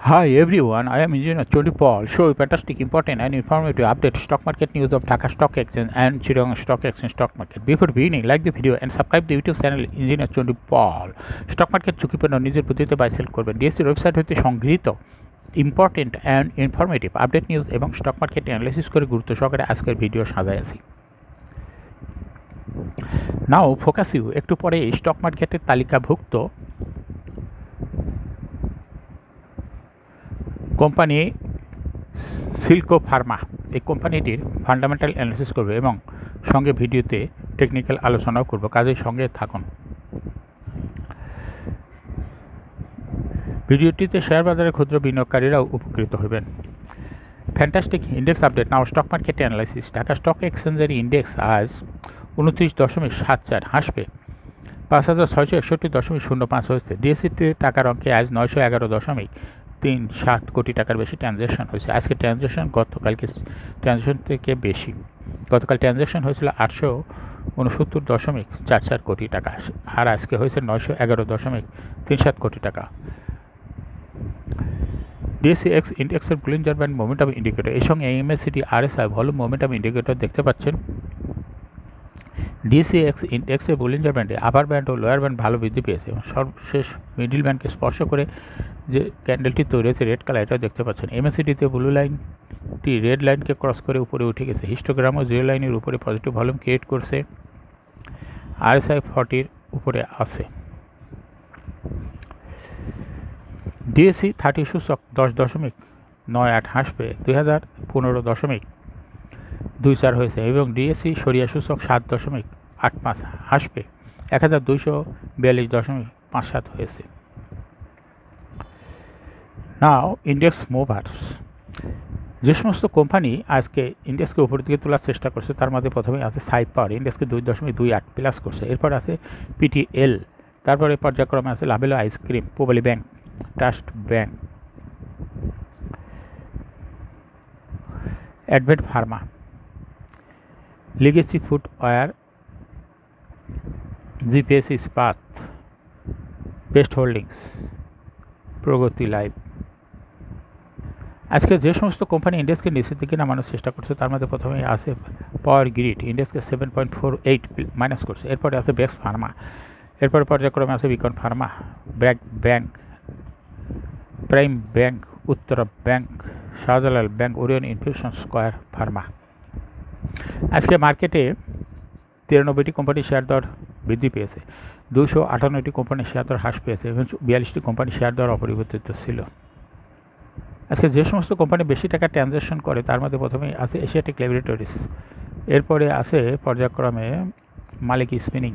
Hi everyone, I am Engineer Chodi Paul. Show you fantastic, important and informative update stock market news of Dhaka Stock Exchange and Chittagong Stock Exchange stock market. Before beginning, like the video and subscribe the YouTube channel Engineer Chodi Paul. Stock market ঝুঁকিপূর্ণ নিজের বুদ্ধিতে buy sell করবেন। DSC website হতে সংগৃহীত important and informative update news এবং stock market analysis করে গুরুত্ব সহকারে আজকের ভিডিও সাজায় আছি। নাও ফোকাস ইউ একটু পরে স্টক মার্কেটের তালিকাভুক্ত কোম্পানি সিল্কো ফার্মা এই কোম্পানিটির ফান্ডামেন্টাল অ্যানালিসিস করবে এবং সঙ্গে ভিডিওতে টেকনিক্যাল আলোচনাও করব, কাজের সঙ্গে থাকুন। ভিডিওটিতে শেয়ার বাজারে ক্ষুদ্র বিনিয়োগকারীরাও উপকৃত হবেন। ফ্যান্টাস্টিক ইন্ডেক্স আপডেট নাও stock market analysis. Dhaka stock এক্সচেঞ্জের ইন্ডেক্স আজ 29.74 হাসবে 5,661.05 হয়েছে। ডিএসসিতে টাকার অঙ্কে আজ 911.37 কোটি টাকার বেশি ট্রানজ্যাকশন হয়েছে। আজকে ট্রানজ্যাকশন গতকালকে ট্রানজ্যাকশন থেকে বেশি। গতকাল ট্রানজ্যাকশন হয়েছিল 869.44 কোটি টাকা, আর আজকে হয়েছে 911.37 কোটি টাকা। ডিএসসি এক্স ইন্ডেক্সের বুলিঞ্জার ব্যান্ড মোমেন্টাম ইন্ডিকেটর এর সঙ্গে MACD RSI volume momentum indicator দেখতে পাচ্ছেন। ডিএসসি এক্স ইন্ডেক্সের বুলিঞ্জার ব্যান্ডে আপার ব্যান্ড ও লোয়ার ব্যান্ড ভালো বৃদ্ধি পেয়েছে এবং সর্বশেষ মিডিল ব্যান্ডকে স্পর্শ করে যে ক্যান্ডেলটি তৈরি হয়েছে রেড কালার, এটাও দেখতে পাচ্ছেন। এমএসিডিতে ব্লু লাইনটি রেড লাইনকে ক্রস করে উপরে উঠে গেছে। হিস্টোগ্রামও জিরো লাইনের উপরে পজিটিভ ভলিউম ক্রিয়েট করছে। আরএসআই 40 উপরে আছে। ডিএসসি 30 সূচক 10.98 হাসবে 2015.24 হয়েছে এবং ডিএসসি সরিয়া সূচক 7.85 হাসবে 1242.57 হয়েছে। নাও ইন্ডেক্স মুভার্স। যে সমস্ত কোম্পানি আজকে ইন্ডেক্সকে উপরের দিকে তোলার চেষ্টা করছে তার মধ্যে প্রথমে আছে সাইড পাওয়ার, ইন্ডেক্সকে 2.28 প্লাস করছে। এরপর আছে পিটিএল, তারপরে পর্যায়ক্রমে আছে Lovello ice cream, Pubali bank, trust bank, advent Pharma, legacy footwear, GPS ইস্পাত, বেস্ট হোল্ডিংস, প্রগতি লাইভ। আজকে যে সমস্ত কোম্পানি ইন্ডেক্সকে নিচের দিকে নামানোর চেষ্টা করছে তার মধ্যে প্রথমে আছে পাওয়ার গ্রিড, ইন্ডেক্সকে 7.48 মাইনাস করছে। এরপরে আছে বেস্ট ফার্মা, এরপরে পর্যায়ক্রমে আছে Beacon Pharma, BRAC bank, prime bank, Uttara bank, Shahjalal bank, Orion infusion square Pharma. আজকে মার্কেটে 93টি কোম্পানির শেয়ার দর বৃদ্ধি পেয়েছে, 258টি কোম্পানির শেয়ার দর হ্রাস পেয়েছে এবং 42টি কোম্পানির শেয়ার দর অপরিবর্তিত ছিল। আজকে যে সমস্ত কোম্পানি বেশি টাকা ট্রানজ্যাকশন করে তার মধ্যে প্রথমেই আছে এশিয়াটিক ল্যাবরেটরিজ, এরপরে আছে পর্যায়ক্রমে Malik spinning,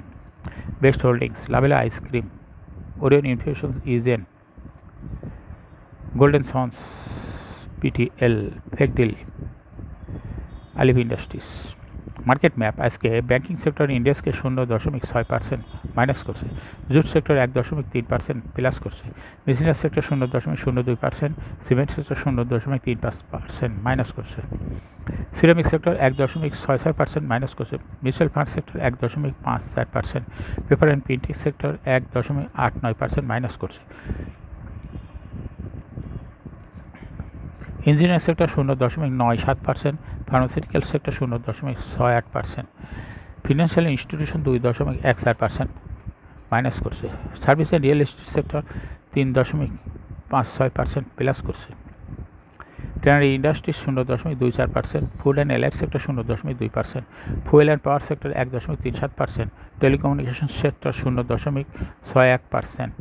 best holdings, Lovello ice cream, Orion infusions, ইজেন, গোল্ডেন সন্স, পিটিএল, ফেকডিল, আলিভ ইন্ডাস্ট্রিজ। মার্কেট ম্যাপ আজকে ব্যাংকিং সেক্টর ইন্ডেক্সকে 0.6% মাইনাস করছে, জুট সেক্টর 1.3% প্লাস করছে, business sector 0.02%, cement sector 0.35% minus করছে, সিরামিক সেক্টর 1.66% মাইনাস করছে, mutual fund sector 1.54%, paper and printing sector 1.89% minus করছে, engineering sector 0.97%, pharmaceutical sector 0.68%, financial institution 2.14% minus করছে, service and real estate sector 3.56% plus করছে, tannery industries 0.24%, food and allied sector 0.2%, fuel and power sector 1.37%, telecommunication sector 0.61%,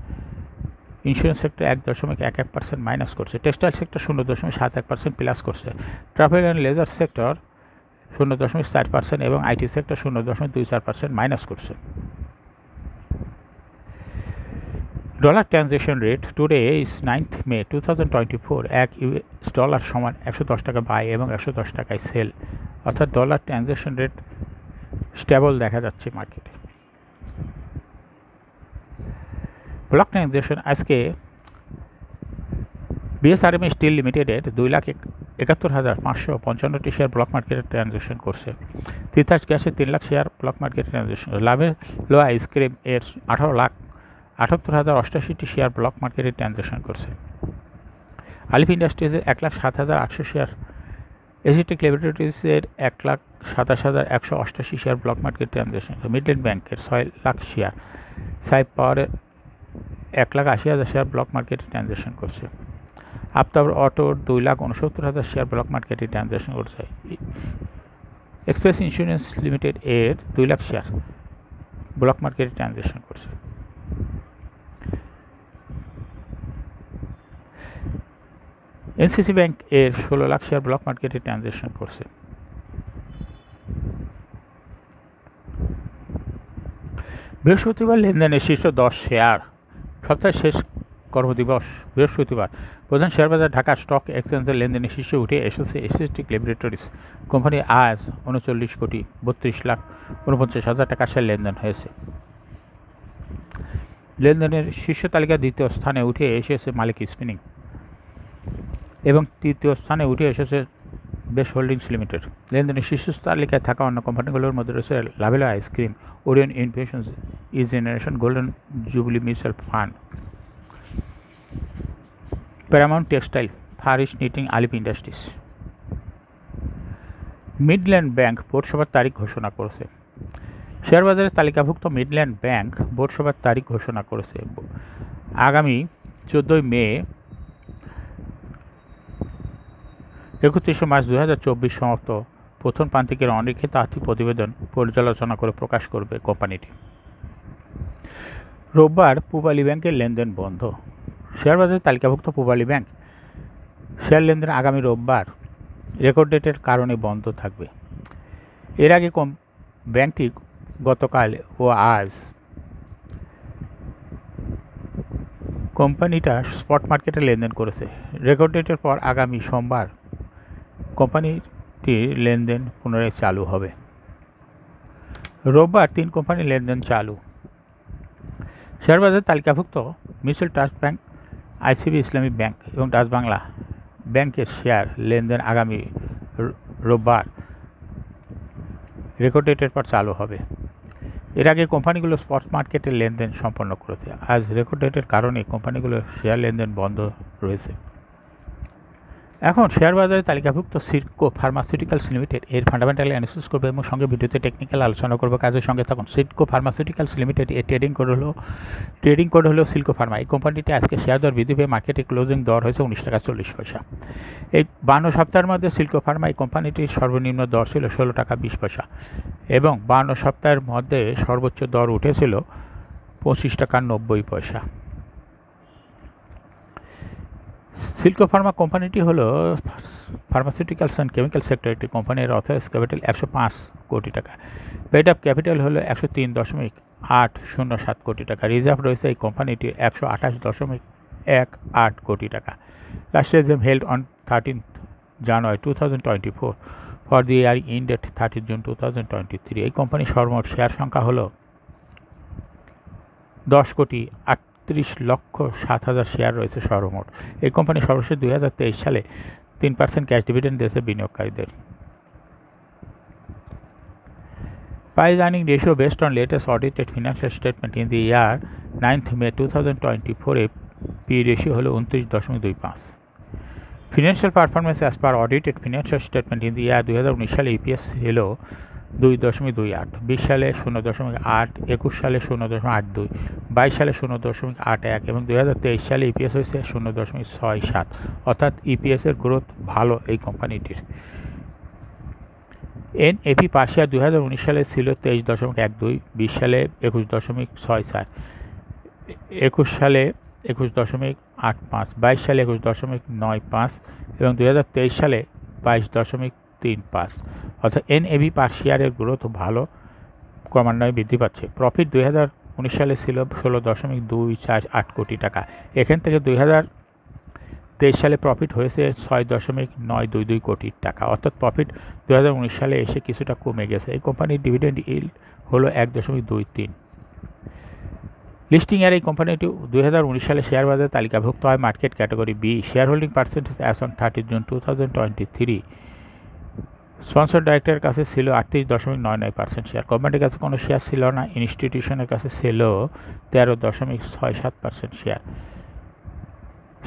insurance sector 1.11% minus করছে, textile sector 0.71% plus করছে, travel and laser sector 0.4% এবং IT sector 0.24% minus করছে। Dollar transaction rate today is 9th May 2024, এক US dollar সমান 110 টাকা by এবং 110 টাকায় sell, অর্থাৎ ডলার ট্রানজ্যাকশন রেট স্টেবল দেখা যাচ্ছে মার্কেটে। ব্লক ট্রানজ্যাকশন আজকে বিএসআরএমএ স্টিল লিমিটেডের 2,71,555টি শেয়ার ব্লক মার্কেটে ট্রানজ্যাকশন করছে। তিতাস গ্যাসের 3 লাখ শেয়ার ব্লক মার্কেটে ট্রানজ্যাকশন, লাভেলো আইসক্রিম এর 18,78,088টি শেয়ার ব্লক মার্কেটে ট্রানজ্যাকশন করছে। আলিফ ইন্ডাস্ট্রিজের 1,07,800 শেয়ার, এসিটিক ল্যাবরেটরিজের 1,27,188 share block market transaction, Midland ব্যাংকের 6 লাখ শেয়ার, সাইপ পাওয়ারের 1,80,000 শেয়ার ব্লক মার্কেটে ট্রানজ্যাকশন করছে। আফতাব অটোর 2,69,000 শেয়ার ব্লক মার্কেটে ট্রানজ্যাকশন করছে। এক্সপ্রেস ইন্স্যুরেন্স লিমিটেড এর 2 লাখ শেয়ার ব্লক মার্কেটে ট্রানজ্যাকশন করছে। এনসিসি ব্যাংক এর 16 লাখ শেয়ার ব্লক মার্কেটে ট্রানজ্যাকশন করছে। বৃহস্পতিবার লেনদেনের শীর্ষ 10 শেয়ার। সপ্তাহের শেষ কর্মদিবস বৃহস্পতিবার। প্রধান শেয়ারবাজার ঢাকা স্টক এক্সচেঞ্জের লেনদেনের শীর্ষে উঠে এসেছে এসিস্টিক ল্যাবরেটরিজ কোম্পানি। আজ 39,32,49,000 টাকা শেয়ার লেনদেন হয়েছে। লেনদেনের শীর্ষ তালিকার দ্বিতীয় স্থানে উঠে এসেছে মালিক স্পিনিং এবং তৃতীয় স্থানে উঠে এসেছে বেস্ট হোল্ডিংস লিমিটেড। লেনদেনের শীর্ষ তালিকায় থাকা অন্য কোম্পানিগুলোর মধ্যে রয়েছে Lovello ice cream, Orion infusions, E generation, golden jubilee mutual fund, Paramount textile, far east knitting, Alif industries. Midland bank board সভার তারিখ ঘোষণা করেছে। শেয়ারবাজারের তালিকাভুক্ত মিডল্যান্ড ব্যাংক বোর্ড সভার তারিখ ঘোষণা করেছে। আগামী 14 মে 31 মার্চ 2024 সমাপ্ত প্রথম প্রান্তিকের অনির্ণীত আর্থিক প্রতিবেদন পর্যালোচনা করে প্রকাশ করবে কোম্পানিটি। রোববার পূবালী ব্যাংকের লেনদেন বন্ধ। শেয়ারবাজারে তালিকাভুক্ত পূবালী ব্যাংক শেয়ার লেনদেন আগামী রোববার রেকর্ড ডেটের কারণে বন্ধ থাকবে। এর আগে ব্যাংকটি গতকাল ও আজ কোম্পানিটা স্পট মার্কেটে লেনদেন করেছে। রেকর্ড ডেটের পর আগামী সোমবার কোম্পানিটির লেনদেন পুনরায় চালু হবে। রোববার 3 কোম্পানির লেনদেন চালু। শেয়ারবাজারে তালিকাভুক্ত মিউচুয়াল ট্রাস্ট ব্যাংক, আইসিবি ইসলামী ব্যাংক এবং ডাচ বাংলা ব্যাংকের শেয়ার লেনদেন আগামী রোববার রেকর্ড ডেটের পর চালু হবে। এর আগে কোম্পানিগুলো স্পট মার্কেটে লেনদেন সম্পন্ন করেছে। আজ রেকর্ড ডেটের কারণে কোম্পানিগুলোর শেয়ার লেনদেন বন্ধ রয়েছে। এখন শেয়ার বাজারে তালিকাভুক্ত সিডকো ফার্মাসিউটিক্যালস লিমিটেড এর ফান্ডামেন্টাল অ্যানালিসিস করবে এবং সঙ্গে ভিডিওতে টেকনিক্যাল আলোচনা করবো। কাজের সঙ্গে থাকুন। সিডকো ফার্মাসিউটিক্যালস লিমিটেড এর ট্রেডিং কোড হলো সিলকো ফার্মা। এই কোম্পানিটি আজকে শেয়ার দর বৃদ্ধি পেয়ে মার্কেটে ক্লোজিং দর হয়েছে 19.40 টাকা। এই 52 সপ্তাহের মধ্যে সিলকো ফার্মা এই কোম্পানিটির সর্বনিম্ন দর ছিল 16.20 টাকা এবং 52 সপ্তাহের মধ্যে সর্বোচ্চ দর উঠেছিল 25.90 টাকা। সিলকো ফার্মা কোম্পানিটি হলো ফার্মাসিউটিক্যালস অ্যান্ড কেমিক্যাল সেক্টর একটি কোম্পানির অথরাইজ ক্যাপিটাল 105 কোটি টাকা। পেড আপ ক্যাপিটাল হলো 103.807 কোটি টাকা। রিজার্ভ রয়েছে এই কোম্পানিটির 128.18 কোটি টাকা। Last reserve held on 13 January 2024 for the year ended 30 June 2023। এই কোম্পানির সর্বমোট শেয়ার সংখ্যা হলো 10,38,07,000 শেয়ার রয়েছে সর্বমোট। এই কোম্পানি সর্বশেষ 2023 সালে 3% ক্যাশ ডিভিডেন্ড দিয়েছে বিনিয়োগকারীদের। Price earning ratio based on latest audited financial statement in the year 9th May 2024 A P ratio হলো 29.25। Financial performance as per audited financial statement in the year 2019 সালে EPS হলো 2.28, 20 সালে 0.8, 21 সালে 0.82, 22 সালে 0.81 এবং 2023 সালে ইপিএস হয়েছে 0.67, অর্থাৎ ইপিএসের গ্রোথ ভালো এই কোম্পানিটির। এনএপি পার শেয়ার 2019 সালে ছিল 23.12, 20 সালে 21.64, 21 সালে 21.85, 22 সালে 21.95 এবং 2023 সালে 22.35, অর্থাৎ এনএভি পার শেয়ারের গ্রোথ ভালো, ক্রমান্বয়ে বৃদ্ধি পাচ্ছে। প্রফিট 2019 সালে ছিল 16.248 কোটি টাকা। এখান থেকে 2023 সালে প্রফিট হয়েছে 6.922 কোটি টাকা, অর্থাৎ প্রফিট 2019 সালে এসে কিছুটা কমে গেছে। এই কোম্পানির ডিভিডেন্ড ইল্ড হলো 1.23। লিস্টিং এর এই কোম্পানিটি 2019 সালে শেয়ার বাজারে তালিকাভুক্ত হয় market category B. Share holding percentage as on 30 June 2023 sponsor ডাইরেক্টরের কাছে ছিল 38.99% শেয়ার। কোম্পানির কাছে কোনো শেয়ার ছিল না। ইনস্টিটিউশনের কাছে ছিল 13.67% share.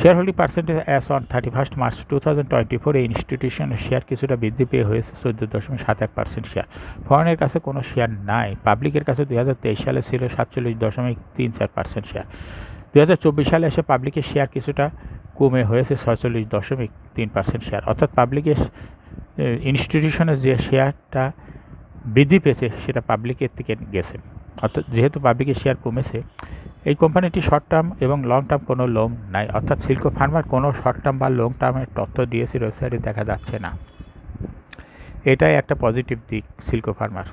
Share holding percentage as on 31 March 2024 এই ইনস্টিটিউশনের শেয়ার কিছুটা বৃদ্ধি পেয়ে হয়েছে 14.71% শেয়ার। ফরেনের কাছে কোনো শেয়ার নাই। পাবলিকের কাছে 2023 সালে ছিল 47.34% শেয়ার। 2024 সালে এসে পাবলিকের শেয়ার কিছুটা কমে হয়েছে 46.3% শেয়ার। অর্থাৎ পাবলিকের ইনস্টিটিউশনের যে শেয়ারটা বৃদ্ধি পেয়েছে সেটা পাবলিকের থেকে গেছে। অর্থাৎ যেহেতু পাবলিকের শেয়ার কমেছে, এই কোম্পানিটি শর্ট টার্ম এবং লং টার্ম কোনো লোন নাই। অর্থাৎ সিল্কো ফার্মার কোনো শর্ট টার্ম বা লং টার্মের তথ্য ডিএসসির ওয়েবসাইটে দেখা যাচ্ছে না। এটাই একটা পজিটিভ দিক সিল্কো ফার্মার।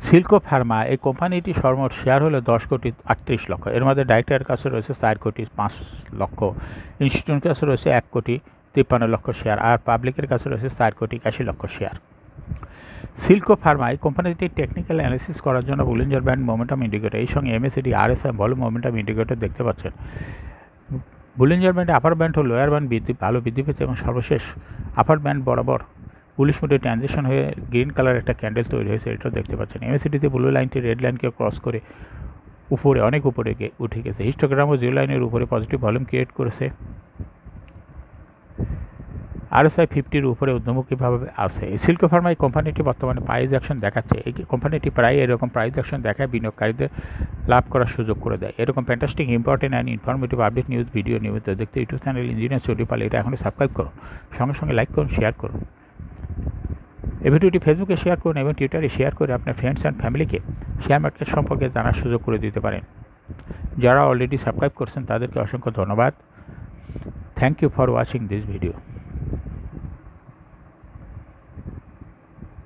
সিল্কো ফার্মা এই কোম্পানিটি সর্বমোট শেয়ার হলো 10,38,00,000। এর মধ্যে ডাইরেক্টরের কাছে রয়েছে 4,05,00,000, ইনস্টিটিউটের কাছে রয়েছে 1,53,00,000 শেয়ার, আর পাবলিকের কাছে রয়েছে 4,81,00,000 শেয়ার। সিল্কো ফার্মা এই কোম্পানিটি টেকনিক্যাল অ্যানালিসিস করার জন্য বুলিঞ্জার ব্যান্ড মোমেন্টাম ইন্ডিকেটর এই সঙ্গে MACD RSI volume momentum indicator দেখতে পাচ্ছেন। বুলিঞ্জার ব্যান্ডে আপার ব্যান্ড ও লোয়ার ব্যান্ড ভালো বৃদ্ধি পেয়েছে এবং সর্বশেষ আপার ব্যান্ড বরাবর বুলিশ মোডে ট্রানজিশন হয়ে গ্রিন কালার একটা ক্যান্ডেল তৈরি হয়েছে, এটাও দেখতে পাচ্ছেন। MACDতে ব্লু লাইনটি রেড লাইনকে ক্রস করে উপরে অনেক উপরে উঠে গেছে। হিস্টোগ্রামও জিরো লাইনের উপরে পজিটিভ ভলিউম ক্রিয়েট করেছে। RSI 50-র উপরে ঊর্ধ্বমুখীভাবে আছে। এই সিল্কো ফার্মা এই কোম্পানিটি বর্তমানে প্রাইস অ্যাকশন দেখাচ্ছে। এই কোম্পানিটি প্রায় এরকম প্রাইস অ্যাকশন দেখায় বিনিয়োগকারীদের লাভ করার সুযোগ করে দেয়। এরকম fantastic important and informative update news video নিয়মিত দেখতে ইউটিউব চ্যানেল ইঞ্জিনিয়ার স্টুডিও পালে এটা এখনই সাবস্ক্রাইব করুন, সঙ্গে সঙ্গে লাইক করুন, শেয়ার করুন। এই ভিডিওটি ফেসবুকে শেয়ার করুন এবং টুইটারে শেয়ার করে আপনার ফ্রেন্ডস অ্যান্ড ফ্যামিলিকে শেয়ার মার্কেট সম্পর্কে জানার সুযোগ করে দিতে পারেন। যারা অলরেডি সাবস্ক্রাইব করছেন তাদেরকে অসংখ্য ধন্যবাদ। Thank you for watching this video.